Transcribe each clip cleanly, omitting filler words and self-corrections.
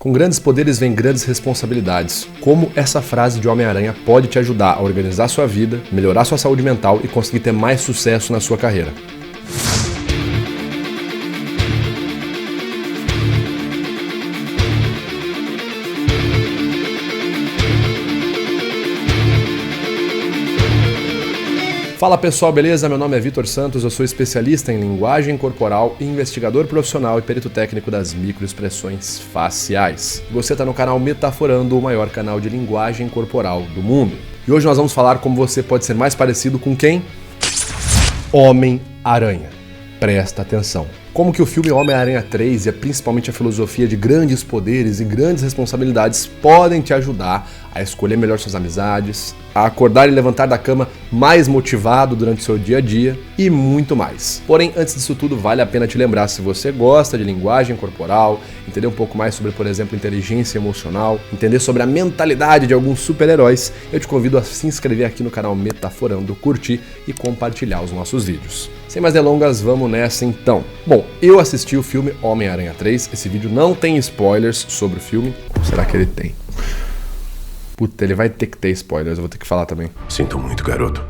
Com grandes poderes vem grandes responsabilidades. Como essa frase de Homem-Aranha pode te ajudar a organizar sua vida, melhorar sua saúde mental e conseguir ter mais sucesso na sua carreira. Fala pessoal, beleza? Meu nome é Vitor Santos, eu sou especialista em linguagem corporal, investigador profissional e perito técnico das microexpressões faciais. Você está no canal Metaforando, o maior canal de linguagem corporal do mundo. E hoje nós vamos falar como você pode ser mais parecido com quem? Homem-Aranha. Presta atenção. Como que o filme Homem-Aranha 3 e principalmente a filosofia de grandes poderes e grandes responsabilidades podem te ajudar a escolher melhor suas amizades, a acordar e levantar da cama mais motivado durante o seu dia a dia e muito mais. Porém, antes disso tudo, vale a pena te lembrar, se você gosta de linguagem corporal, entender um pouco mais sobre, por exemplo, inteligência emocional, entender sobre a mentalidade de alguns super-heróis, eu te convido a se inscrever aqui no canal Metaforando, curtir e compartilhar os nossos vídeos. Sem mais delongas, vamos nessa então. Bom, eu assisti o filme Homem-Aranha 3, esse vídeo não tem spoilers sobre o filme. Ou será que ele tem? Puta, ele vai ter que ter spoilers, eu vou ter que falar também. Sinto muito, garoto.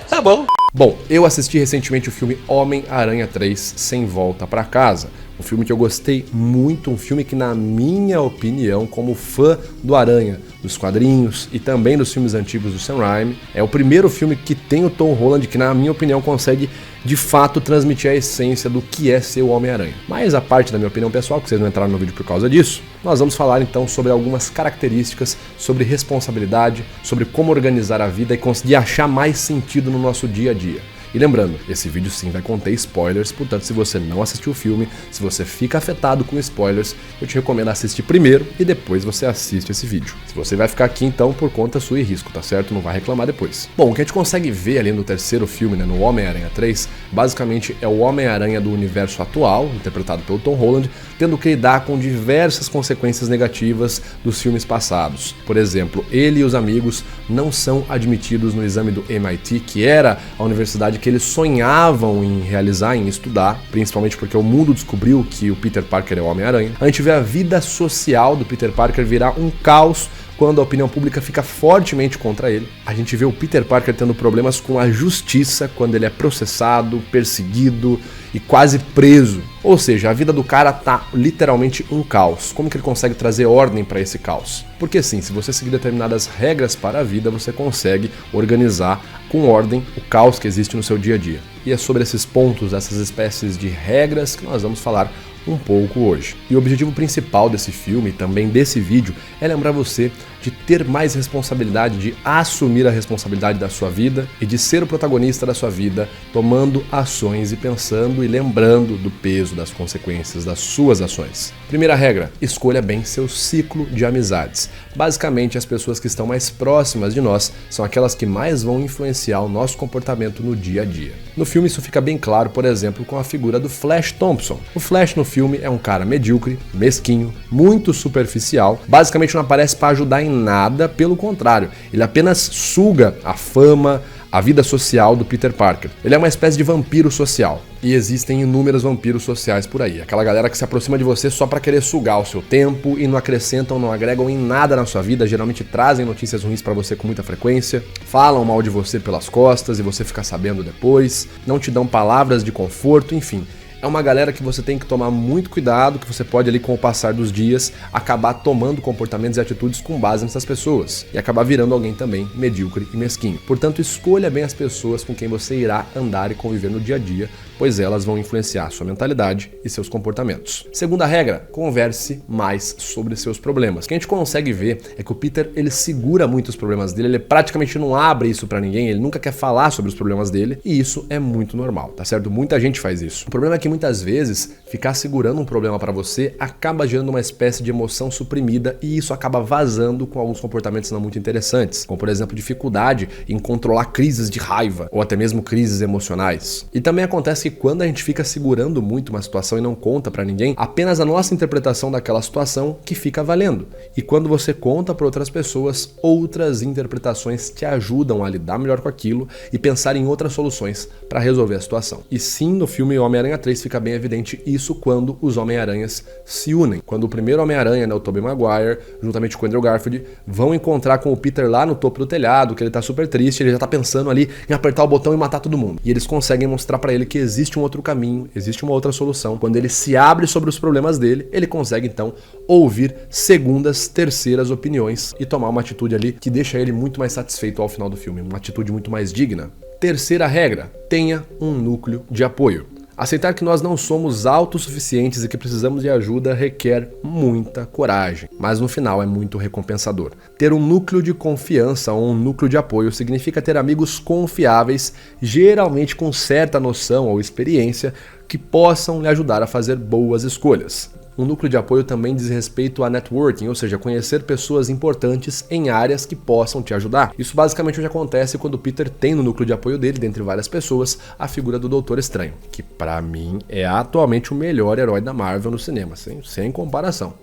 Tá bom. Bom, eu assisti recentemente o filme Homem-Aranha 3, Sem Volta Pra Casa. Um filme que eu gostei muito, um filme que, na minha opinião, como fã do Aranha, dos quadrinhos e também dos filmes antigos do Sam Raimi, é o primeiro filme que tem o Tom Holland que, na minha opinião, consegue de fato transmitir a essência do que é ser o Homem-Aranha. Mas a parte da minha opinião pessoal, que vocês não entraram no vídeo por causa disso, nós vamos falar então sobre algumas características, sobre responsabilidade, sobre como organizar a vida e conseguir achar mais sentido no nosso dia a dia. E lembrando, esse vídeo sim vai conter spoilers, portanto se você não assistiu o filme, se você fica afetado com spoilers, eu te recomendo assistir primeiro e depois você assiste esse vídeo. Se você vai ficar aqui então por conta sua e risco, tá certo? Não vai reclamar depois. Bom, o que a gente consegue ver ali no terceiro filme, né, no Homem-Aranha 3, basicamente é o Homem-Aranha do universo atual, interpretado pelo Tom Holland, tendo que lidar com diversas consequências negativas dos filmes passados. Por exemplo, ele e os amigos não são admitidos no exame do MIT, que era a universidade que eles sonhavam em realizar, em estudar, principalmente porque o mundo descobriu que o Peter Parker é o Homem-Aranha. A gente vê a vida social do Peter Parker virar um caos quando a opinião pública fica fortemente contra ele. A gente vê o Peter Parker tendo problemas com a justiça quando ele é processado, perseguido e quase preso. Ou seja, a vida do cara tá literalmente um caos. Como que ele consegue trazer ordem para esse caos? Porque sim, se você seguir determinadas regras para a vida, você consegue organizar com ordem o caos que existe no seu dia a dia. E é sobre esses pontos, essas espécies de regras que nós vamos falar um pouco hoje. E o objetivo principal desse filme, também desse vídeo, é lembrar você de ter mais responsabilidade, de assumir a responsabilidade da sua vida e de ser o protagonista da sua vida, tomando ações e pensando e lembrando do peso das consequências das suas ações. Primeira regra, escolha bem seu ciclo de amizades. Basicamente, as pessoas que estão mais próximas de nós são aquelas que mais vão influenciar o nosso comportamento no dia a dia. No filme isso fica bem claro, por exemplo, com a figura do Flash Thompson. O Flash no filme é um cara medíocre, mesquinho, muito superficial, basicamente não aparece para ajudar em nada, pelo contrário, ele apenas suga a fama, a vida social do Peter Parker. Ele é uma espécie de vampiro social. E existem inúmeros vampiros sociais por aí. Aquela galera que se aproxima de você só para querer sugar o seu tempo e não acrescentam, não agregam em nada na sua vida, geralmente trazem notícias ruins para você com muita frequência, falam mal de você pelas costas e você fica sabendo depois, não te dão palavras de conforto, enfim. É uma galera que você tem que tomar muito cuidado, que você pode ali com o passar dos dias acabar tomando comportamentos e atitudes com base nessas pessoas e acabar virando alguém também medíocre e mesquinho. Portanto, escolha bem as pessoas com quem você irá andar e conviver no dia a dia, pois elas vão influenciar sua mentalidade e seus comportamentos. Segunda regra, converse mais sobre seus problemas. O que a gente consegue ver é que o Peter, ele segura muito os problemas dele, ele praticamente não abre isso pra ninguém, ele nunca quer falar sobre os problemas dele, e isso é muito normal, tá certo? Muita gente faz isso. O problema é que muitas vezes ficar segurando um problema pra você acaba gerando uma espécie de emoção suprimida e isso acaba vazando com alguns comportamentos não muito interessantes, como por exemplo dificuldade em controlar crises de raiva ou até mesmo crises emocionais. E também acontece que quando a gente fica segurando muito uma situação e não conta pra ninguém, apenas a nossa interpretação daquela situação que fica valendo. E quando você conta para outras pessoas, outras interpretações te ajudam a lidar melhor com aquilo e pensar em outras soluções para resolver a situação. E sim, no filme Homem-Aranha 3 3 fica bem evidente isso quando os Homem-Aranhas se unem. Quando o primeiro Homem-Aranha, né, o Tobey Maguire, juntamente com o Andrew Garfield, vão encontrar com o Peter lá no topo do telhado, que ele tá super triste, ele já tá pensando ali em apertar o botão e matar todo mundo. E eles conseguem mostrar pra ele que existe um outro caminho, existe uma outra solução. Quando ele se abre sobre os problemas dele, ele consegue então ouvir segundas, terceiras opiniões e tomar uma atitude ali que deixa ele muito mais satisfeito ao final do filme, uma atitude muito mais digna. Terceira regra, tenha um núcleo de apoio. Aceitar que nós não somos autossuficientes e que precisamos de ajuda requer muita coragem, mas no final é muito recompensador. Ter um núcleo de confiança ou um núcleo de apoio significa ter amigos confiáveis, geralmente com certa noção ou experiência, que possam lhe ajudar a fazer boas escolhas. Um núcleo de apoio também diz respeito a networking, ou seja, conhecer pessoas importantes em áreas que possam te ajudar. Isso basicamente é o que acontece quando o Peter tem no núcleo de apoio dele, dentre várias pessoas, a figura do Doutor Estranho, que pra mim é atualmente o melhor herói da Marvel no cinema, sem comparação.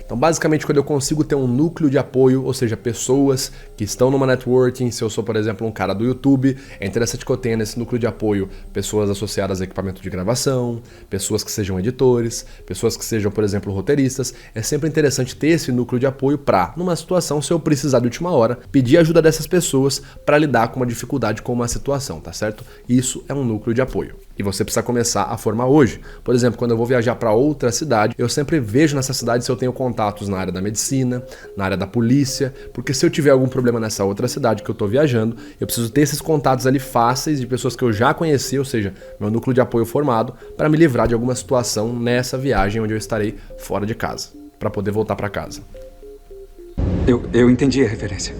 Então, basicamente, quando eu consigo ter um núcleo de apoio, ou seja, pessoas que estão numa networking, se eu sou, por exemplo, um cara do YouTube, é interessante que eu tenha nesse núcleo de apoio pessoas associadas a equipamento de gravação, pessoas que sejam editores, pessoas que sejam, por exemplo, roteiristas. É sempre interessante ter esse núcleo de apoio para, numa situação, se eu precisar de última hora, pedir ajuda dessas pessoas para lidar com uma dificuldade com uma situação, tá certo? Isso é um núcleo de apoio. E você precisa começar a formar hoje. Por exemplo, quando eu vou viajar para outra cidade, eu sempre vejo nessa cidade se eu tenho contatos na área da medicina, na área da polícia, porque se eu tiver algum problema nessa outra cidade que eu estou viajando, eu preciso ter esses contatos ali fáceis de pessoas que eu já conheci, ou seja, meu núcleo de apoio formado, para me livrar de alguma situação nessa viagem onde eu estarei fora de casa, para poder voltar para casa. Eu entendi a referência.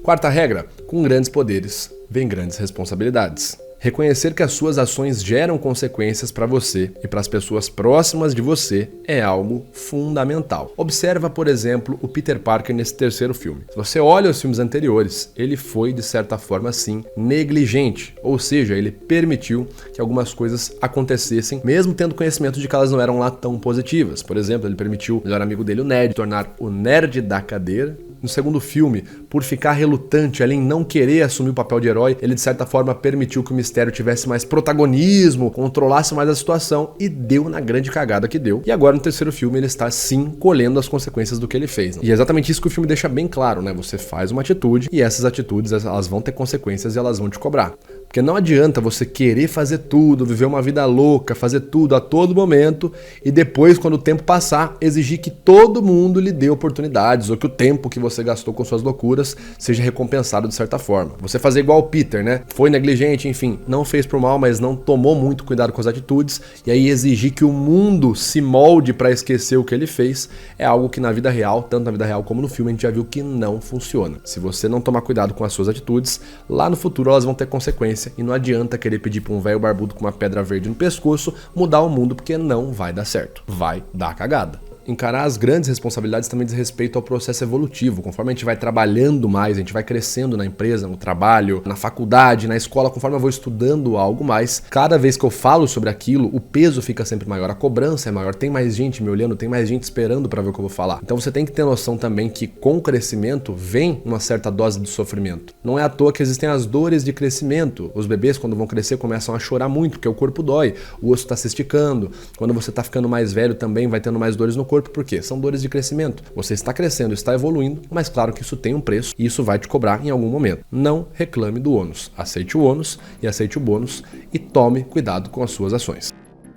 Quarta regra, com grandes poderes, vem grandes responsabilidades. Reconhecer que as suas ações geram consequências para você e para as pessoas próximas de você é algo fundamental. Observa, por exemplo, o Peter Parker nesse terceiro filme. Se você olha os filmes anteriores, ele foi, de certa forma, sim, negligente. Ou seja, ele permitiu que algumas coisas acontecessem, mesmo tendo conhecimento de que elas não eram lá tão positivas. Por exemplo, ele permitiu o melhor amigo dele, o Ned, tornar o nerd da cadeira. No segundo filme, por ficar relutante ali em não querer assumir o papel de herói, ele de certa forma permitiu que o Mistério tivesse mais protagonismo, controlasse mais a situação e deu na grande cagada que deu. E agora no terceiro filme ele está sim colhendo as consequências do que ele fez. E é exatamente isso que o filme deixa bem claro, né? Você faz uma atitude e essas atitudes elas vão ter consequências e elas vão te cobrar. Porque não adianta você querer fazer tudo, viver uma vida louca, fazer tudo a todo momento e depois, quando o tempo passar, exigir que todo mundo lhe dê oportunidades ou que o tempo que você gastou com suas loucuras seja recompensado de certa forma. Você fazer igual o Peter, né? Foi negligente, enfim, não fez por mal, mas não tomou muito cuidado com as atitudes e aí exigir que o mundo se molde para esquecer o que ele fez é algo que na vida real, tanto na vida real como no filme, a gente já viu que não funciona. Se você não tomar cuidado com as suas atitudes, lá no futuro elas vão ter consequências. E não adianta querer pedir pra um velho barbudo com uma pedra verde no pescoço mudar o mundo, porque não vai dar certo. Vai dar cagada. Encarar as grandes responsabilidades também diz respeito ao processo evolutivo. Conforme a gente vai trabalhando mais, a gente vai crescendo na empresa, no trabalho, na faculdade, na escola, conforme eu vou estudando algo mais, cada vez que eu falo sobre aquilo, o peso fica sempre maior, a cobrança é maior, tem mais gente me olhando, tem mais gente esperando para ver o que eu vou falar. Então você tem que ter noção também que com o crescimento vem uma certa dose de sofrimento. Não é à toa que existem as dores de crescimento. Os bebês, quando vão crescer, começam a chorar muito, porque o corpo dói, o osso está se esticando. Quando você está ficando mais velho também vai tendo mais dores no corpo. Por quê? São dores de crescimento. Você está crescendo, está evoluindo, mas claro que isso tem um preço e isso vai te cobrar em algum momento. Não reclame do ônus. Aceite o ônus e aceite o bônus e tome cuidado com as suas ações.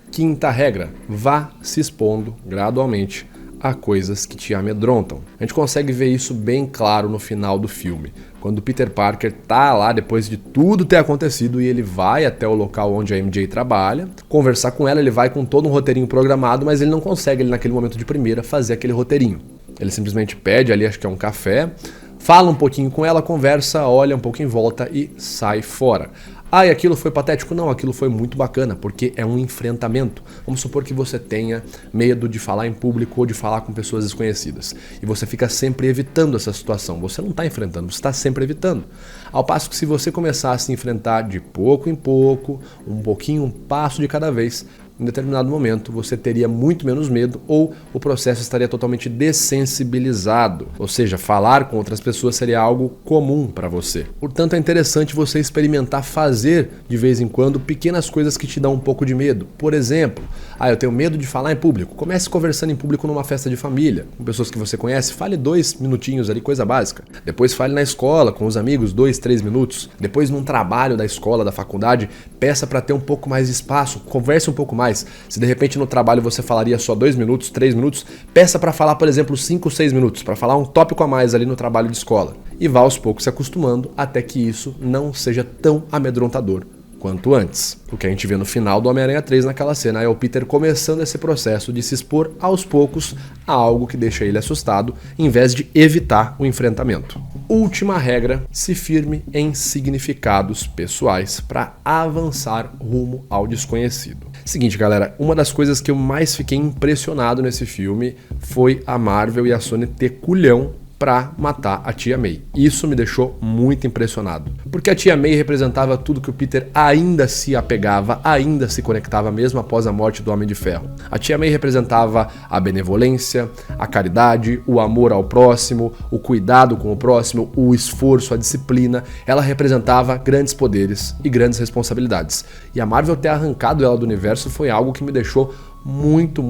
Quinta regra, vá se expondo gradualmente a coisas que te amedrontam. A gente consegue ver isso bem claro no final do filme. Quando o Peter Parker tá lá depois de tudo ter acontecido e ele vai até o local onde a MJ trabalha, conversar com ela, ele vai com todo um roteirinho programado, mas ele não consegue, ele naquele momento de primeira, fazer aquele roteirinho. Ele simplesmente pede ali, acho que é um café, fala um pouquinho com ela, conversa, olha um pouco em volta e sai fora. Ah, e aquilo foi patético? Não, aquilo foi muito bacana, porque é um enfrentamento. Vamos supor que você tenha medo de falar em público ou de falar com pessoas desconhecidas. E você fica sempre evitando essa situação. Você não está enfrentando, você está sempre evitando. Ao passo que se você começar a se enfrentar de pouco em pouco, um pouquinho, um passo de cada vez, em determinado momento você teria muito menos medo ou o processo estaria totalmente dessensibilizado. Ou seja, falar com outras pessoas seria algo comum para você. Portanto, é interessante você experimentar fazer de vez em quando pequenas coisas que te dão um pouco de medo. Por exemplo, eu tenho medo de falar em público. Comece conversando em público numa festa de família, com pessoas que você conhece, fale 2 minutinhos ali, coisa básica. Depois fale na escola, com os amigos, 2, 3 minutos. Depois num trabalho da escola, da faculdade, peça para ter um pouco mais de espaço, converse um pouco mais. Se de repente no trabalho você falaria só 2 minutos, 3 minutos, peça para falar, por exemplo, 5, 6 minutos, para falar um tópico a mais ali no trabalho de escola. E vá aos poucos se acostumando até que isso não seja tão amedrontador quanto antes. O que a gente vê no final do Homem-Aranha 3 naquela cena é o Peter começando esse processo de se expor aos poucos a algo que deixa ele assustado, em vez de evitar o enfrentamento. Última regra, se firme em significados pessoais para avançar rumo ao desconhecido. Seguinte, galera, uma das coisas que eu mais fiquei impressionado nesse filme foi a Marvel e a Sony ter culhão para matar a Tia May. Isso me deixou muito impressionado. Porque a Tia May representava tudo que o Peter ainda se apegava, ainda se conectava mesmo após a morte do Homem de Ferro. A Tia May representava a benevolência, a caridade, o amor ao próximo, o cuidado com o próximo, o esforço, a disciplina. Ela representava grandes poderes e grandes responsabilidades. E a Marvel ter arrancado ela do universo foi algo que me deixou muito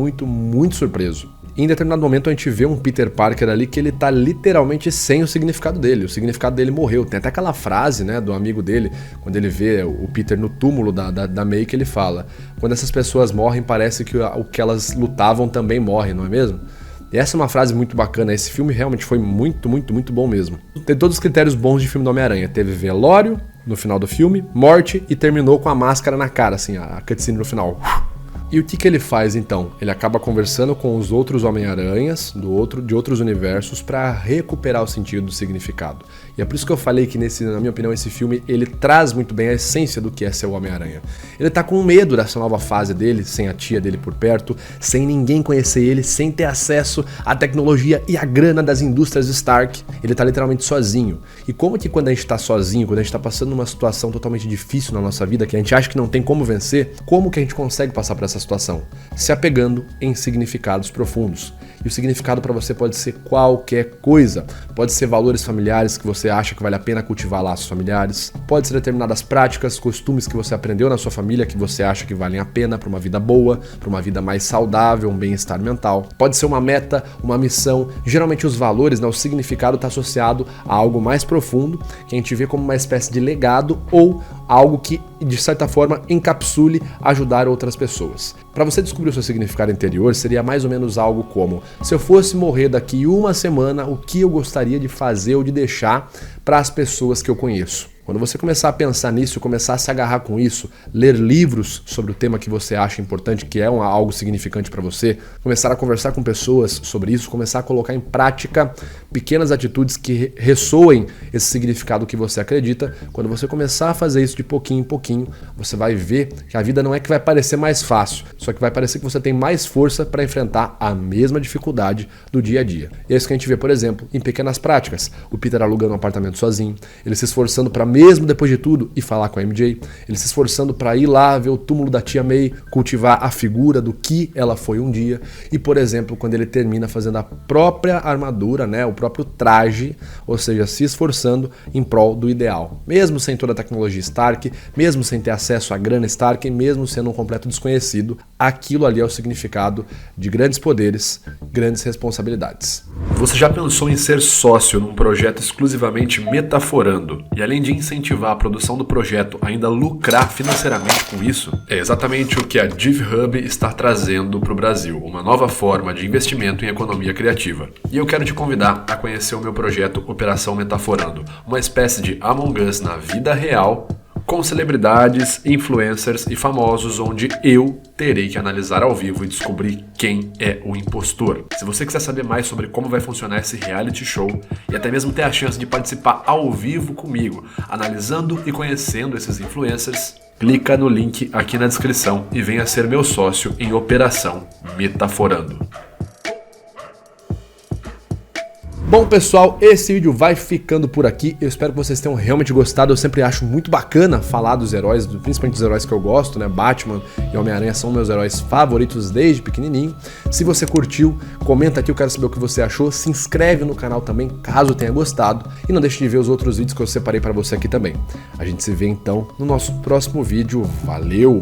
surpreso. Em determinado momento a gente vê um Peter Parker ali que ele tá literalmente sem o significado dele. O significado dele morreu. Tem até aquela frase, né, do amigo dele, quando ele vê o Peter no túmulo da May, que ele fala: quando essas pessoas morrem, parece que o que elas lutavam também morre, não é mesmo? E essa é uma frase muito bacana. Esse filme realmente foi muito bom mesmo. Tem todos os critérios bons de filme do Homem-Aranha. Teve velório no final do filme, morte e terminou com a máscara na cara, assim, a cutscene no final. E o que ele faz então? Ele acaba conversando com os outros Homem-Aranhas de outros universos para recuperar o sentido do significado. E é por isso que eu falei que, na minha opinião, esse filme ele traz muito bem a essência do que é ser o Homem-Aranha. Ele tá com medo dessa nova fase dele, sem a tia dele por perto, sem ninguém conhecer ele, sem ter acesso à tecnologia e à grana das indústrias Stark. Ele tá literalmente sozinho. E como que quando a gente tá sozinho, quando a gente tá passando numa situação totalmente difícil na nossa vida, que a gente acha que não tem como vencer, como que a gente consegue passar por essa situação? Se apegando em significados profundos. E o significado para você pode ser qualquer coisa. Pode ser valores familiares que você acha que vale a pena cultivar laços familiares. Pode ser determinadas práticas, costumes que você aprendeu na sua família que você acha que valem a pena para uma vida boa, para uma vida mais saudável, um bem-estar mental. Pode ser uma meta, uma missão. Geralmente os valores, o significado está associado a algo mais profundo, que a gente vê como uma espécie de legado ou algo que, de certa forma, encapsule ajudar outras pessoas. Para você descobrir o seu significado interior, seria mais ou menos algo como: se eu fosse morrer daqui uma semana, o que eu gostaria de fazer ou de deixar para as pessoas que eu conheço? Quando você começar a pensar nisso, começar a se agarrar com isso, ler livros sobre o tema que você acha importante, que é algo significante para você, começar a conversar com pessoas sobre isso, começar a colocar em prática pequenas atitudes que ressoem esse significado que você acredita, quando você começar a fazer isso de pouquinho em pouquinho, você vai ver que a vida não é que vai parecer mais fácil, só que vai parecer que você tem mais força para enfrentar a mesma dificuldade do dia a dia. E é isso que a gente vê, por exemplo, em pequenas práticas. O Peter alugando um apartamento sozinho, ele se esforçando para, mesmo depois de tudo, ir falar com a MJ, ele se esforçando para ir lá ver o túmulo da Tia May, cultivar a figura do que ela foi um dia, e, por exemplo, quando ele termina fazendo a própria armadura, o próprio traje, ou seja, se esforçando em prol do ideal. Mesmo sem toda a tecnologia Stark, mesmo sem ter acesso à grana Stark, mesmo sendo um completo desconhecido, aquilo ali é o significado de grandes poderes, grandes responsabilidades. Você já pensou em ser sócio num projeto exclusivamente metaforando e, além de incentivar a produção do projeto, ainda lucrar financeiramente com isso? É exatamente o que a DivHub está trazendo para o Brasil, uma nova forma de investimento em economia criativa. E eu quero te convidar a conhecer o meu projeto Operação Metaforando, uma espécie de Among Us na vida real, com celebridades, influencers e famosos, onde eu terei que analisar ao vivo e descobrir quem é o impostor. Se você quiser saber mais sobre como vai funcionar esse reality show e até mesmo ter a chance de participar ao vivo comigo, analisando e conhecendo esses influencers, clica no link aqui na descrição e venha ser meu sócio em Operação Metaforando. Bom, pessoal, esse vídeo vai ficando por aqui. Eu espero que vocês tenham realmente gostado. Eu sempre acho muito bacana falar dos heróis, principalmente dos heróis que eu gosto, né? Batman e Homem-Aranha são meus heróis favoritos desde pequenininho. Se você curtiu, comenta aqui, eu quero saber o que você achou. Se inscreve no canal também, caso tenha gostado. E não deixe de ver os outros vídeos que eu separei para você aqui também. A gente se vê então no nosso próximo vídeo. Valeu!